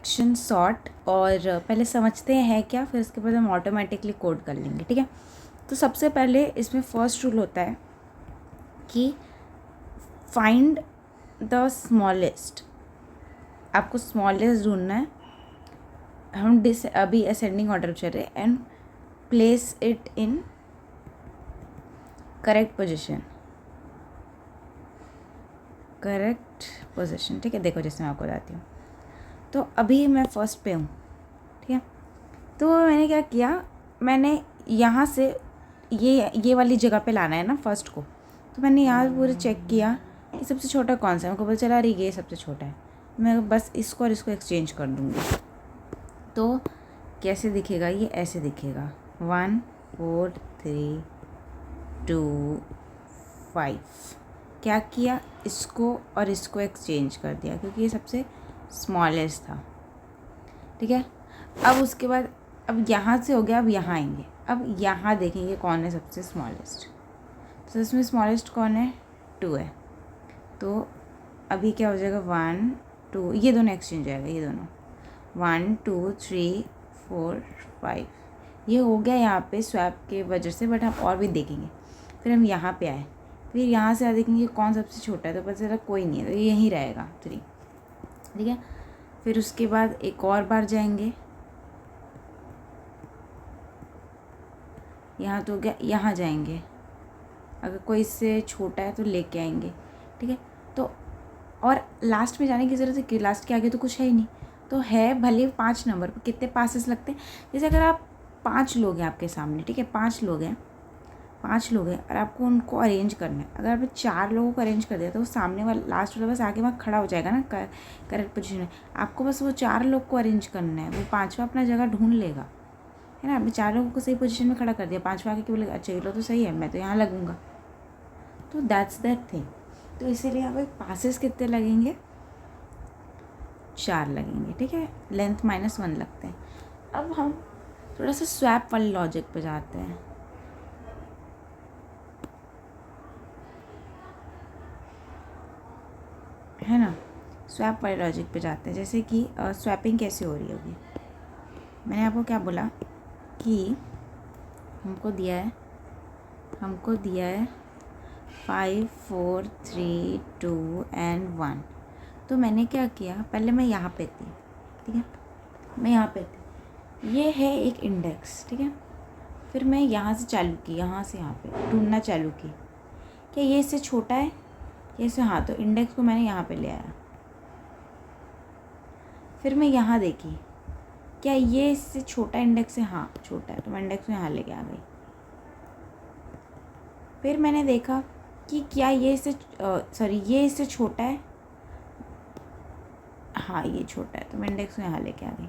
Selection sort, और पहले समझते हैं क्या, फिर उसके बाद हम ऑटोमेटिकली कोड कर लेंगे, ठीक है। तो सबसे पहले इसमें फर्स्ट रूल होता है कि फाइंड द स्मॉलेस्ट, आपको स्मॉलेस्ट ढूंढना है। हम अभी असेंडिंग ऑर्डर चल रहे हैं, and place it in correct position, ठीक है। देखो जैसे मैं आपको बताती हूँ, तो अभी मैं फर्स्ट पे हूँ, ठीक है। तो मैंने क्या किया, मैंने यहाँ से ये वाली जगह पे लाना है ना फर्स्ट को, तो मैंने यहाँ पूरे चेक किया कि सबसे छोटा कौन सा है। मेरे को पता चला अरे ये सबसे छोटा है, मैं बस इसको और इसको एक्सचेंज कर दूँगी। तो कैसे दिखेगा ये, ऐसे दिखेगा 1 4 3 2 5। क्या किया, इसको और इसको एक्सचेंज कर दिया क्योंकि ये सबसे स्मॉलेस्ट था, ठीक है। अब उसके बाद अब यहाँ से हो गया, अब यहाँ आएंगे, अब यहाँ देखेंगे कौन है सबसे स्मॉलेस्ट। तो इसमें स्मॉलेस्ट कौन है, 2 है। तो अभी क्या हो जाएगा 1 2, ये दोनों एक्सचेंज आएगा, ये दोनों 1 2 3 4 5। ये हो गया यहाँ पे स्वैप के वजह से, बट हम और भी देखेंगे। फिर हम यहाँ पे आए, फिर यहाँ से देखेंगे कौन सबसे छोटा है, तो पता चला कोई नहीं है, तो ये यहीं रहेगा 3, ठीक है। फिर उसके बाद एक और बार जाएंगे, यहाँ तो हो गया, यहाँ जाएंगे, अगर कोई इससे छोटा है तो लेके आएंगे, ठीक है। तो और लास्ट में जाने की ज़रूरत है कि लास्ट के आगे तो कुछ है ही नहीं, तो है भले 5 नंबर पर कितने पासेस लगते हैं। जैसे अगर आप 5 लोग हैं आपके सामने, ठीक है, 5 लोग हैं और आपको उनको अरेंज करना है। अगर आपने 4 लोगों को अरेंज कर दिया तो वो सामने वाला लास्ट वाला बस आके वहाँ खड़ा हो जाएगा ना करेक्ट पोजीशन में। आपको बस वो 4 लोग को अरेंज करना है, वो 5वां अपना जगह ढूंढ लेगा, है ना। आपने 4 लोगों को सही पोजीशन में खड़ा कर दिया, 5वां आके बोलेगा अच्छा ये लो तो सही है, मैं तो यहाँ लगूंगा। तो दैट्स दैट थिंग। तो इसीलिए यहाँ पे पासेस कितने लगेंगे, 4 लगेंगे, ठीक है। लेंथ -1 लगते हैं। अब हम थोड़ा सा स्वैप वाले लॉजिक पे जाते हैं, है ना। स्वैप वाले लॉजिक पे जाते हैं, जैसे कि स्वैपिंग कैसे हो रही होगी। मैंने आपको क्या बोला कि हमको दिया है 5 4 3 2 एंड 1। तो मैंने क्या किया, पहले मैं यहाँ पे थी, ठीक है, मैं यहाँ पे थी, ये है एक इंडेक्स, ठीक है। फिर मैं यहाँ से चालू की, यहाँ से यहाँ पे ढूंढना चालू की, क्या ये इससे छोटा है, ये इससे, हाँ, तो इंडेक्स को मैंने यहाँ पे ले आया। फिर मैं यहाँ देखी, क्या ये इससे छोटा इंडेक्स है, हाँ छोटा है, तो मैं इंडेक्स को यहाँ लेके आ गई। फिर मैंने देखा कि क्या ये इससे छोटा है, हाँ ये छोटा है, तो मैं इंडेक्स को यहाँ लेके आ गई।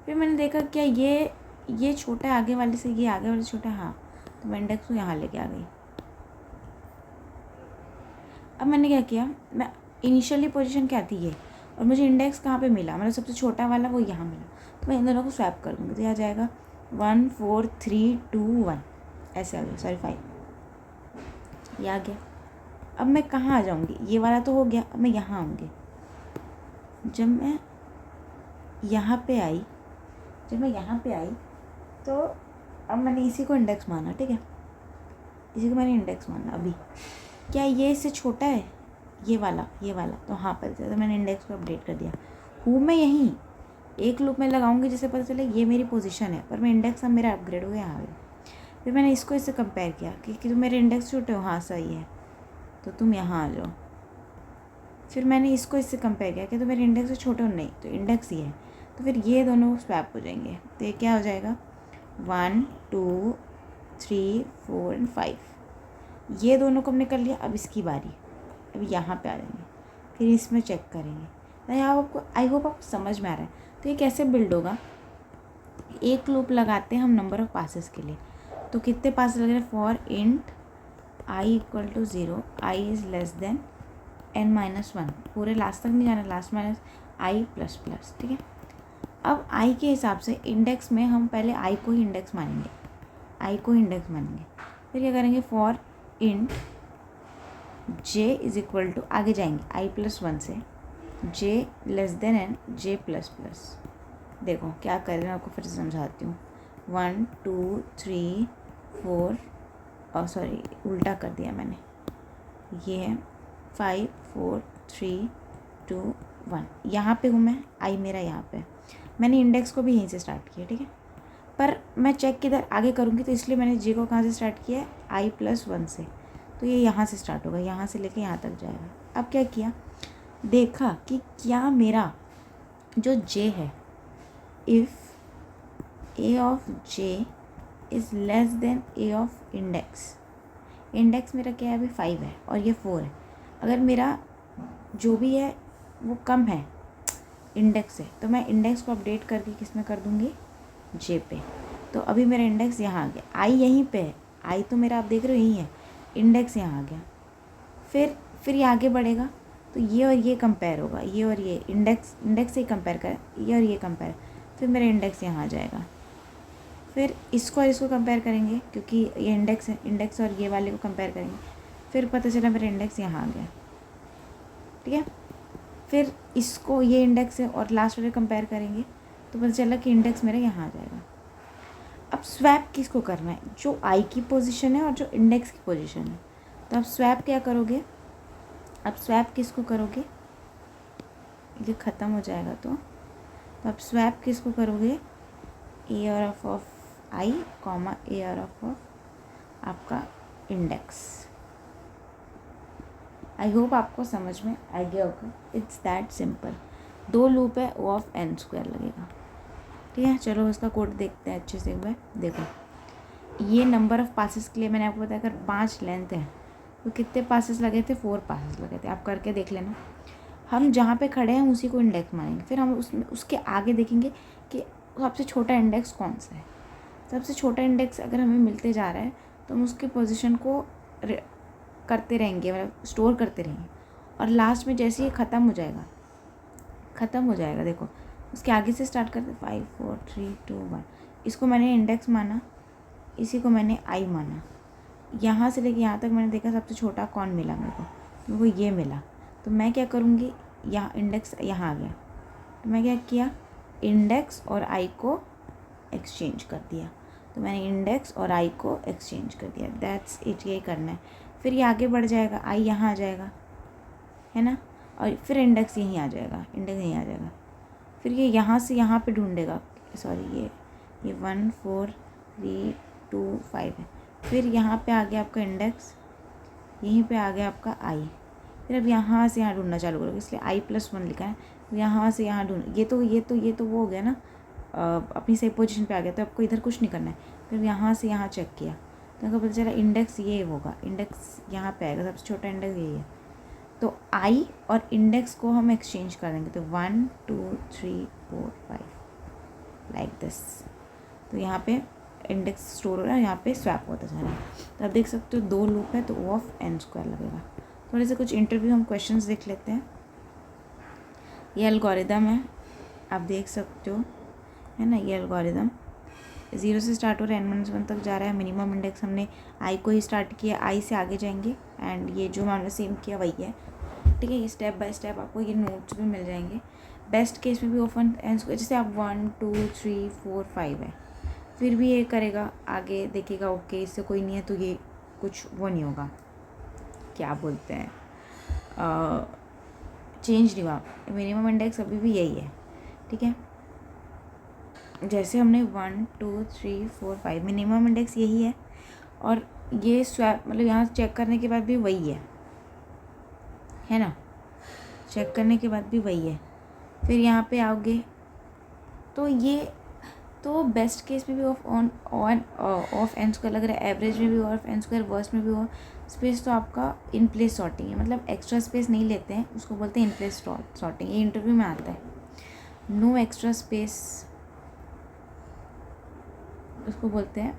फिर मैंने देखा क्या ये छोटा है आगे वाले से, ये आगे वाले छोटा है, हाँ, तो मैं इंडेक्स को यहाँ लेके आ गई। अब मैंने क्या किया, मैं इनिशियली पोजीशन क्या थी ये, और मुझे इंडेक्स कहाँ पे मिला, मतलब सबसे छोटा वाला वो यहाँ मिला, तो मैं इन दोनों को स्वैप कर दूँगी। तो यहाँ जाएगा 1 4 3 2 1, ऐसे आ गया, सॉरी 5, ये आ गया। अब मैं कहाँ आ जाऊँगी, ये वाला तो हो गया, अब मैं यहाँ आऊँगी। जब मैं यहाँ पे आई तो अब मैंने इसी को इंडेक्स माना, ठीक है, इसी को मैंने इंडेक्स माना। अभी क्या ये इससे छोटा है, ये वाला, तो हाँ पता चला, तो मैंने इंडेक्स को अपडेट कर दिया। हूँ मैं यहीं, एक लूप में लगाऊंगी जिससे पता चले ये मेरी पोजीशन है, पर मैं इंडेक्स अब मेरा अपग्रेड हो गया यहाँ पे। फिर मैंने इसको इससे कंपेयर किया कि तुम मेरे इंडेक्स छोटे हो, हाँ सही है, तो तुम यहाँ आ जाओ। फिर मैंने इसको इससे कंपेयर किया कि तो मेरे इंडेक्स से छोटे हो, नहीं, तो इंडेक्स ही है, तो फिर ये दोनों स्वैप हो जाएंगे। तो ये क्या हो जाएगा 1 2 3 4 एंड 5। ये दोनों को हमने कर लिया। अब इसकी बारी, अब यहाँ पे आ जाएंगे, फिर इसमें चेक करेंगे। तो यहाँ आपको, आई होप आपको समझ में आ रहा है। तो ये कैसे बिल्ड होगा, एक लूप लगाते हैं हम नंबर ऑफ पासेस के लिए। तो कितने पासेस लग रहे हैं, for int I equal to 0, I is less than n-1, पूरे लास्ट तक नहीं जाना, last minus I plus plus, ठीक है। अब आई के हिसाब से इंडेक्स में हम पहले आई को ही इंडेक्स मानेंगे, फिर क्या करेंगे, for int j is equal to, आगे जाएंगे i+1 से, J less than N J plus plus. देखो क्या कर रहे हैं, आपको फिर से समझाती हूँ। 1 2 3 4 और सॉरी उल्टा कर दिया मैंने, ये है 5 4 3 2 1। यहाँ पे हूँ मैं, आई मेरा यहाँ पे, मैंने इंडेक्स को भी यहीं से स्टार्ट किया, ठीक है। पर मैं चेक किधर आगे करूँगी, तो इसलिए मैंने जे को कहाँ से स्टार्ट किया है, i+1 से। तो ये यहाँ से स्टार्ट होगा, यहाँ से लेके यहाँ तक जाएगा। अब क्या किया, देखा कि क्या मेरा जो जे है, if A of J is less then A of index, index मेरा क्या है अभी 5 है और ये 4 है। अगर मेरा जो भी है वो कम है इंडेक्स से, तो मैं इंडेक्स को अपडेट करके किस में कर दूँगी, जे पे। तो अभी मेरा इंडेक्स यहाँ आ गया, आई यहीं पे है, आई तो मेरा आप देख रहे हो यहीं है, इंडेक्स यहाँ आ गया। फिर ये आगे बढ़ेगा, तो ये और ये कंपेयर होगा, ये और ये इंडेक्स से ही कंपेयर करें, ये और ये कंपेयर, फिर मेरा इंडेक्स यहाँ आ जाएगा। फिर इसको और इसको कंपेयर करेंगे, क्योंकि ये इंडेक्स है, इंडेक्स और ये वाले को कंपेयर करेंगे, फिर पता चला मेरा इंडेक्स यहाँ आ गया, ठीक है। फिर इसको, ये इंडेक्स है और लास्ट वाले कंपेयर करेंगे, तो पता चला कि इंडेक्स मेरा यहाँ आ जाएगा। अब स्वैप किसको करना है, जो आई की पोजीशन है और जो इंडेक्स की पोजीशन है। तो अब स्वैप क्या करोगे, अब स्वैप किसको करोगे, ये ख़त्म हो जाएगा। तो अब स्वैप किसको करोगे, A of I comma A of आपका इंडेक्स। आई होप आपको समझ में आ गया होगा, इट्स दैट सिंपल। 2 लूप है, ओ ऑफ एन स्क्वायर लगेगा, ठीक है। चलो उसका कोड देखते हैं अच्छे से एक बार। देखो ये नंबर ऑफ़ पासेस के लिए मैंने आपको बताया, अगर 5 लेंथ है तो कितने पासेस लगे थे, 4 पासेस लगे थे। आप करके देख लेना। हम जहाँ पे खड़े हैं उसी को इंडेक्स मानेंगे, फिर हम उसके आगे देखेंगे कि सबसे छोटा इंडेक्स कौन सा है। सबसे छोटा इंडेक्स अगर हमें मिलते जा रहा है तो हम उसके पोजीशन को करते रहेंगे, मतलब स्टोर करते रहेंगे, और लास्ट में जैसे ही ख़त्म हो जाएगा, देखो उसके आगे से स्टार्ट करते 5 4 3 2 1। इसको मैंने इंडेक्स माना, इसी को मैंने आई माना, यहाँ से लेके यहाँ तक मैंने देखा सबसे छोटा कौन मिला मेरे को ये मिला। तो मैं क्या करूँगी, यहाँ इंडेक्स यहाँ आ गया, तो मैं क्या किया, इंडेक्स और आई को एक्सचेंज कर दिया। तो मैंने इंडेक्स और आई को एक्सचेंज कर दिया, दैट्स इट, यही करना है। फिर ये आगे बढ़ जाएगा, आई यहाँ आ जाएगा, है ना, और फिर इंडेक्स यहीं आ जाएगा, फिर ये यहाँ से यहाँ पे ढूंढेगा, सॉरी ये 1 4 3 2 5 है। फिर यहाँ पे आ गया आपका इंडेक्स, यहीं पे आ गया आपका आई। फिर अब यहाँ से यहाँ ढूंढना चालू करोगे, इसलिए i+1 लिखा है। यहाँ से यहाँ ढूंढ, ये तो वो हो गया ना, अपनी सही पोजीशन पे आ गया, तो आपको इधर कुछ नहीं करना है। फिर यहाँ से यहाँ चेक किया, तो आपको पता चला इंडेक्स ये होगा, इंडेक्स यहाँ पे आएगा, सबसे छोटा इंडेक्स यही है। तो आई और इंडेक्स को हम एक्सचेंज कर देंगे, तो 1 2 3 4 5 लाइक दिस। तो यहाँ पे इंडेक्स स्टोर हो रहा है, यहाँ पे स्वैप होता जा रहा है। तो आप देख सकते हो 2 लूप है, तो ओ ऑफ एन स्क्वायर लगेगा। थोड़े से कुछ इंटरव्यू हम क्वेश्चंस देख लेते हैं। ये एल्गोरिदम है, आप देख सकते हो, है ना। ये एल्गोरिदम 0 से स्टार्ट हो रहा है, n-1 तक जा रहा है। मिनिमम इंडेक्स हमने आई को ही स्टार्ट किया, आई से आगे जाएंगे, एंड ये जो हमने सेम किया वही है, ठीक है। ये स्टेप बाय स्टेप आपको ये नोट्स भी मिल जाएंगे। बेस्ट केस में भी ओपन एन स्क्वायर, जैसे आप 1 2 3 4 5 है, फिर भी ये करेगा, आगे देखेगा ओके इससे कोई नहीं है, तो ये कुछ वो नहीं होगा, क्या बोलते हैं, चेंज नहीं हुआ। मिनिमम इंडेक्स अभी भी यही है, ठीक है। जैसे हमने 1 2 3 4 5 मिनिमम इंडेक्स यही है, और ये स्वैप मतलब यहाँ चेक करने के बाद भी वही है ना, चेक करने के बाद भी वही है। फिर यहाँ पे आओगे तो ये तो बेस्ट केस में भी ऑफ एन स्क्वायर लग रहा है, एवरेज में भी ऑफ एन स्क्वायर, वर्स्ट में भी ऑफ स्पेस। तो आपका इन प्लेस सॉर्टिंग है, मतलब एक्स्ट्रा स्पेस नहीं लेते हैं, उसको बोलते हैं इन प्लेस सॉर्टिंग। ये इंटरव्यू में आता है, नो एक्स्ट्रा स्पेस, उसको बोलते हैं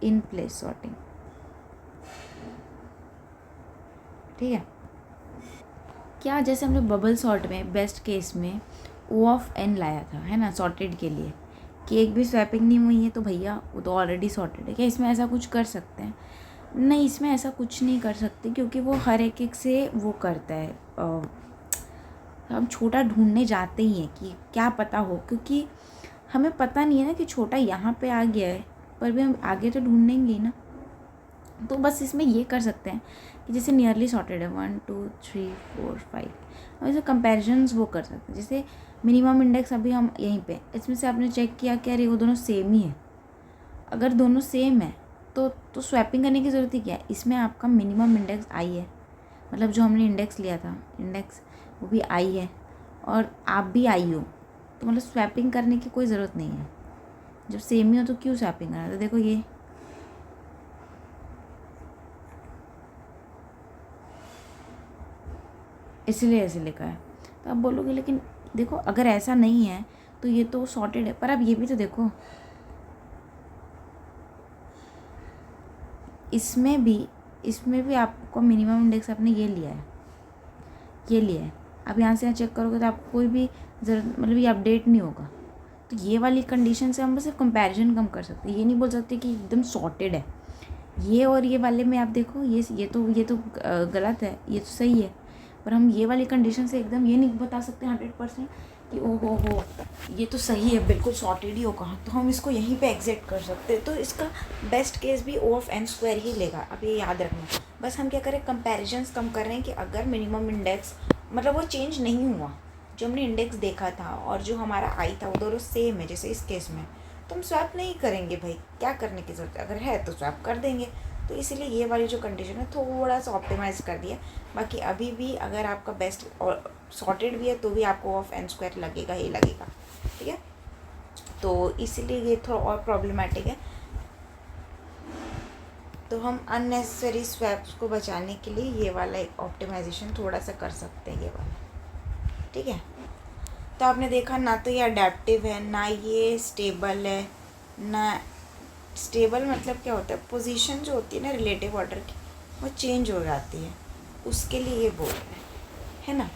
इन प्लेस सॉर्टिंग, ठीक है। क्या, जैसे हमने बबल सॉर्ट में बेस्ट केस में ओ ऑफ एन लाया था, है ना, सॉर्टेड के लिए, कि एक भी स्वैपिंग नहीं हुई है, तो भैया वो तो ऑलरेडी सॉर्टेड है। क्या इसमें ऐसा कुछ कर सकते हैं? नहीं, इसमें ऐसा कुछ नहीं कर सकते, क्योंकि वो हर एक से वो करता है, हम छोटा ढूंढने जाते ही हैं कि क्या पता हो, क्योंकि हमें पता नहीं है ना कि छोटा यहाँ पे आ गया है, पर भी हम आगे तो ढूंढेंगे ही ना। तो बस इसमें ये कर सकते हैं कि जैसे नियरली सॉर्टेड है 1 2 3 4 5, हम ऐसे कंपेरिजन्स वो कर सकते हैं। जैसे मिनिमम इंडेक्स अभी हम यहीं पे, इसमें से आपने चेक किया कि अरे वो दोनों सेम ही है। अगर दोनों सेम है तो स्वैपिंग करने की ज़रूरत ही क्या है। इसमें आपका मिनिमम इंडेक्स आई है, मतलब जो हमने इंडेक्स लिया था इंडेक्स वो भी आई है और आप भी आई हो, तो मतलब स्वैपिंग करने की कोई ज़रूरत नहीं है। जब सेम ही हो तो क्यों स्वैपिंग करना। तो देखो ये इसलिए ऐसे लिखा है। तो आप बोलोगे लेकिन देखो अगर ऐसा नहीं है तो ये तो सॉर्टेड है, पर अब ये भी तो देखो, इसमें भी आपको मिनिमम इंडेक्स आपने ये लिया है, ये लिया है। आप यहाँ से यहाँ चेक करोगे तो आपको कोई भी ज़रूरत, मतलब ये अपडेट नहीं होगा। तो ये वाली कंडीशन से हम बस सिर्फ कंपैरिजन कम कर सकते हैं, ये नहीं बोल सकते कि एकदम सॉर्टेड है। ये और ये वाले में आप देखो ये तो गलत है, ये तो सही है, पर हम ये वाली कंडीशन से एकदम ये नहीं बता सकते 100% कि ओ हो ये तो सही है, बिल्कुल सॉर्टेड ही होगा। तो हम इसको यहीं पे एग्जिट कर सकते हैं। तो इसका बेस्ट केस भी O(n)² ही लेगा। अब ये याद रखना, बस हम क्या करें, कंपैरिजन्स कम कर रहे हैं कि अगर मिनिमम इंडेक्स मतलब वो चेंज नहीं हुआ, जो हमने इंडेक्स देखा था और जो हमारा आई था वो दोनों सेम है, जैसे इस केस में, तो हम स्वैप नहीं करेंगे भाई, क्या करने की ज़रूरत है। अगर है तो स्वैप कर देंगे। तो इसीलिए ये वाली जो कंडीशन है थोड़ा सा ऑप्टिमाइज़ कर दिया। बाकी अभी भी अगर आपका बेस्ट और सॉर्टेड भी है तो भी आपको O(n)² लगेगा ही लगेगा, ठीक है। तो इसीलिए ये थोड़ा और प्रॉब्लमेटिक है। तो हम अननेसेसरी स्वैप्स को बचाने के लिए ये वाला एक ऑप्टिमाइजेशन थोड़ा सा कर सकते हैं, ये वाला, ठीक है। तो आपने देखा ना तो ये अडेप्टिव है, ना ये स्टेबल है, ना स्टेबल मतलब क्या होता है, पोजीशन जो होती है ना रिलेटिव ऑर्डर की वो चेंज हो जाती है, उसके लिए ये बोल रहे हैं, है ना।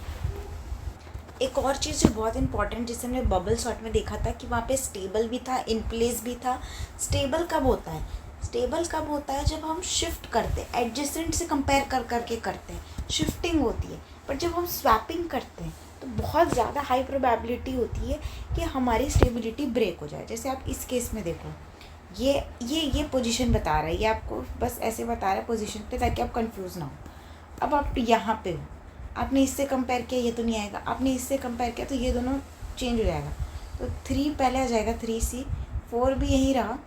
एक और चीज़ जो बहुत इंपॉर्टेंट, जिसे हमने बबल सॉर्ट में देखा था कि वहाँ पे स्टेबल भी था, इन प्लेस भी था। स्टेबल कब होता है, स्टेबल कब होता है जब हम शिफ्ट करते हैं, एडजेसेंट से कंपेयर कर करके करते हैं, शिफ्टिंग होती है। पर जब हम स्वैपिंग करते हैं तो बहुत ज़्यादा हाई प्रोबेबिलिटी होती है कि हमारी स्टेबिलिटी ब्रेक हो जाए। जैसे आप इस केस में देखो, ये पोजीशन बता रहा है, ये आपको बस ऐसे बता रहा है पोजीशन पे, ताकि आप कंफ्यूज ना हो। अब आप यहाँ पे हो, आपने इससे कंपेयर किया, ये तो नहीं आएगा, आपने इससे कंपेयर किया तो ये दोनों चेंज हो जाएगा। तो 3 पहले आ जाएगा, 3C, 4 भी यहीं रहा,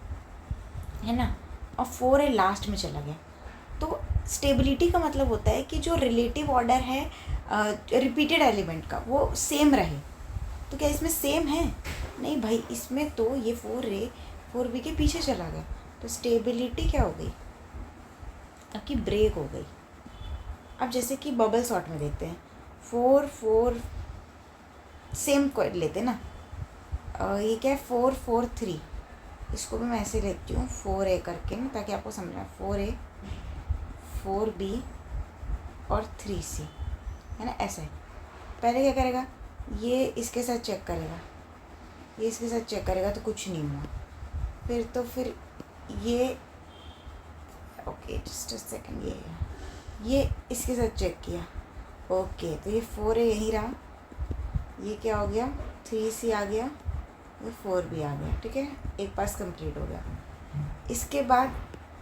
है ना, और 4A लास्ट में चला गया। तो स्टेबिलिटी का मतलब होता है कि जो रिलेटिव ऑर्डर है रिपीटेड एलिमेंट का वो सेम रहे। तो क्या इसमें सेम है, नहीं भाई, इसमें तो ये 4A 4B के पीछे चला गया। तो स्टेबिलिटी क्या हो गई, आपकी ब्रेक हो गई। अब जैसे कि बबल सॉर्ट में देखते हैं, 4 4 सेम को लेते ना, ये क्या है 4 4 3, इसको भी मैं ऐसे लेती हूँ 4A करके ना, ताकि आपको समझना, 4A 4B और 3C, है ना, ऐसा है। पहले क्या करेगा, ये इसके साथ चेक करेगा, ये इसके साथ चेक करेगा तो कुछ नहीं हुआ। फिर ये ओके जस्ट अ सेकंड, ये इसके साथ चेक किया, ओके, तो ये 4A यहीं रहा, ये क्या हो गया 3C आ गया, ये 4B आ गया, ठीक है, एक पास कंप्लीट हो गया। इसके बाद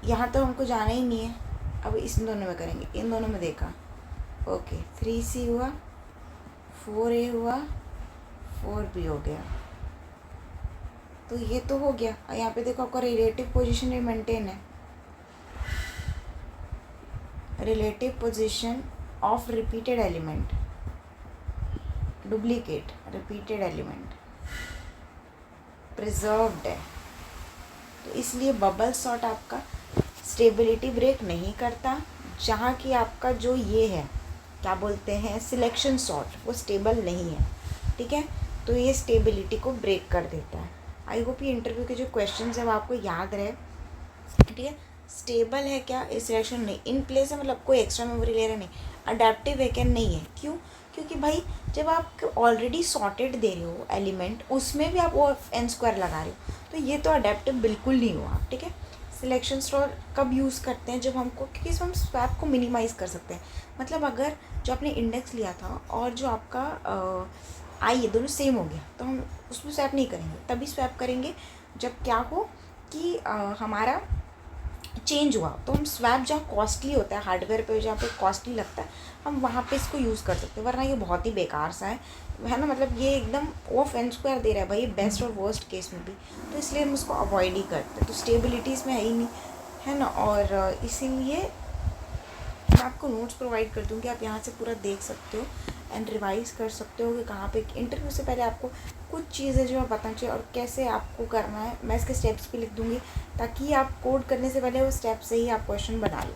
यहाँ तो हमको जाना ही नहीं है, अब इस दोनों में करेंगे, इन दोनों में देखा, ओके 3C हुआ, 4A हुआ, 4B हो गया। तो ये तो हो गया। यहाँ पे देखो आपका रिलेटिव पोजीशन मेंटेन है, relative position of repeated element, duplicate repeated element preserved है। तो इसलिए बबल सॉर्ट आपका स्टेबिलिटी ब्रेक नहीं करता। जहाँ की आपका जो ये है क्या बोलते हैं सिलेक्शन सॉर्ट, वो स्टेबल नहीं है, ठीक है, तो ये स्टेबिलिटी को ब्रेक कर देता है। आई होप ये इंटरव्यू के जो क्वेश्चंस है वो आपको याद रहे, ठीक है। स्टेबल है क्या, सिलेक्शन नहीं, इन प्लेस है मतलब कोई एक्स्ट्रा मेमोरी ले रहा नहीं, अडेप्टिव है क्या, नहीं है, क्यों, क्योंकि भाई जब आप ऑलरेडी सॉर्टेड दे रहे हो एलिमेंट, उसमें भी आप O(n)² लगा रहे हो, तो ये तो अडेप्टिव बिल्कुल नहीं हुआ, ठीक है। सिलेक्शन स्टोर कब यूज़ करते हैं, जब हमको, क्योंकि इसमें हम स्वैप को मिनिमाइज़ कर सकते हैं। मतलब अगर जो आपने इंडेक्स लिया था और जो आपका आई है दोनों सेम हो गया, तो हम उसमें स्वैप नहीं करेंगे। तभी स्वैप करेंगे जब क्या हो कि हमारा चेंज हुआ। तो हम स्वैप जहाँ कॉस्टली होता है, हार्डवेयर पे जहाँ पे कॉस्टली लगता है, हम वहाँ पे इसको यूज़ कर सकते हैं। वरना ये बहुत ही बेकार सा है ना। मतलब ये एकदम वो एन स्क्वायर दे रहा है भाई, बेस्ट और वर्स्ट केस में भी, तो इसलिए हम इसको अवॉइड ही करते हैं। तो स्टेबिलिटी इसमें है ही नहीं, है ना। और इसीलिए मैं आपको नोट्स प्रोवाइड कर दूँगी, आप यहाँ से पूरा देख सकते हो एंड रिवाइज़ कर सकते हो कि कहाँ पे इंटरव्यू से पहले आपको कुछ चीज़ें जो है पता चाहिए और कैसे आपको करना है। मैं इसके स्टेप्स भी लिख दूँगी ताकि आप कोड करने से पहले वो स्टेप से ही आप क्वेश्चन बना लो।